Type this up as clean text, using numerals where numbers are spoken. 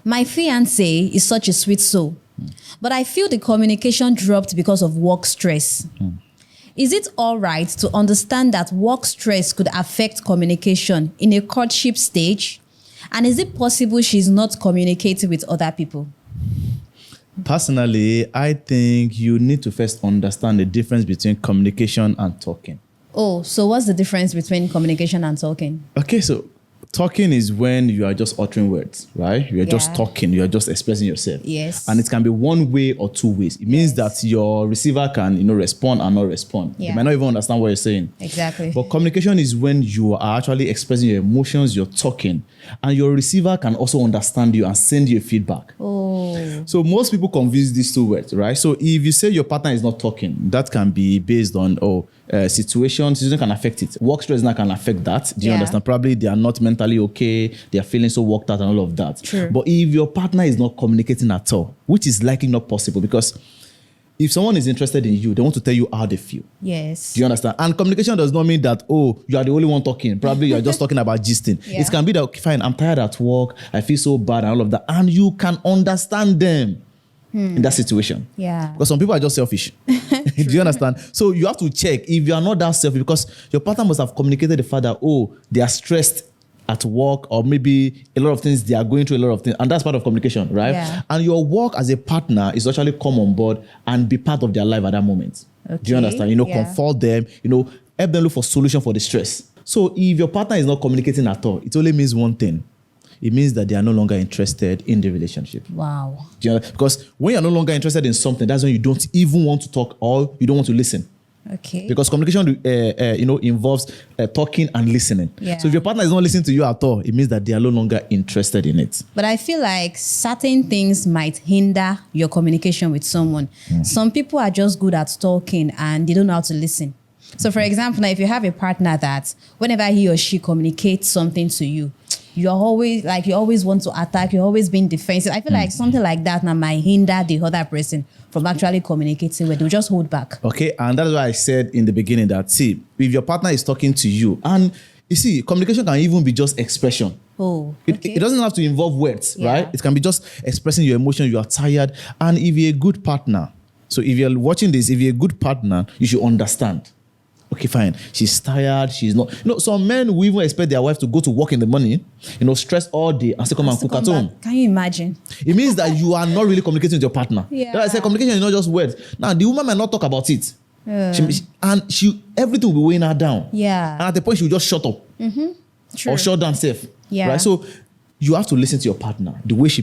My fiance is such a sweet soul, but I feel the communication dropped because of work stress. Is it all right to understand that work stress could affect communication in a courtship stage? And is it possible she's not communicating with other people? Personally, I think you need to first understand the difference between communication and talking. Oh, so what's the difference between communication and talking? Okay, so talking is when you are just uttering words, right? You are just talking, you are just expressing yourself. Yes. And it can be one way or two ways. It means that your receiver can, respond and not respond. Yeah. They might not even understand what you're saying. Exactly. But communication is when you are actually expressing your emotions, you're talking, and your receiver can also understand you and send you feedback. Oh. So most people confuse these two words, right? So if you say your partner is not talking, that can be based on, situation can affect it. Work stress now can affect that. Do you understand? Probably they are not mentally okay. They are feeling so worked out and all of that. True. But if your partner is not communicating at all, which is likely not possible, because if someone is interested in you, they want to tell you how they feel. Yes. Do you understand? And communication does not mean that, you are the only one talking. Probably you are just talking about gisting. Yeah. It can be that, okay, fine, I'm tired at work. I feel so bad and all of that. And you can understand them in that situation. Yeah. Because some people are just selfish. Do you understand? So you have to check if you are not that selfish, because your partner must have communicated the fact that, they are stressed at work, or maybe a lot of things, they are going through a lot of things. And that's part of communication, right? Yeah. And your work as a partner is actually come on board and be part of their life at that moment. Okay. Do you understand? Comfort them, help them look for solution for the stress. So if your partner is not communicating at all, it only means one thing. It means that they are no longer interested in the relationship. Wow. Do you know? Because when you're no longer interested in something, that's when you don't even want to talk, or you don't want to listen. Okay. Because communication, involves talking and listening. Yeah. So if your partner is not listening to you at all, it means that they are no longer interested in it. But I feel like certain things might hinder your communication with someone. Some people are just good at talking and they don't know how to listen. So for example, now if you have a partner that whenever he or she communicates something to you, you always want to attack, you're always being defensive. I feel like something like that now might hinder the other person from actually communicating, where they'll just hold back. Okay, and that's why I said in the beginning that, see, if your partner is talking to you, and you see, communication can even be just expression. Oh, okay. It doesn't have to involve words, Yeah. right? It can be just expressing your emotion, you are tired. And if you're a good partner, so if you're watching this, if you're a good partner, you should understand. Okay, fine. She's tired. She's not. Some men will even expect their wife to go to work in the morning, stress all day and still come and cook at home. Can you imagine? It means that you are not really communicating with your partner. Yeah. That's why I said communication is not just words. Now, the woman might not talk about it. Everything will be weighing her down. Yeah. And at the point, she will just shut up. True. Or shut down safe. Yeah. Right? So you have to listen to your partner, the way she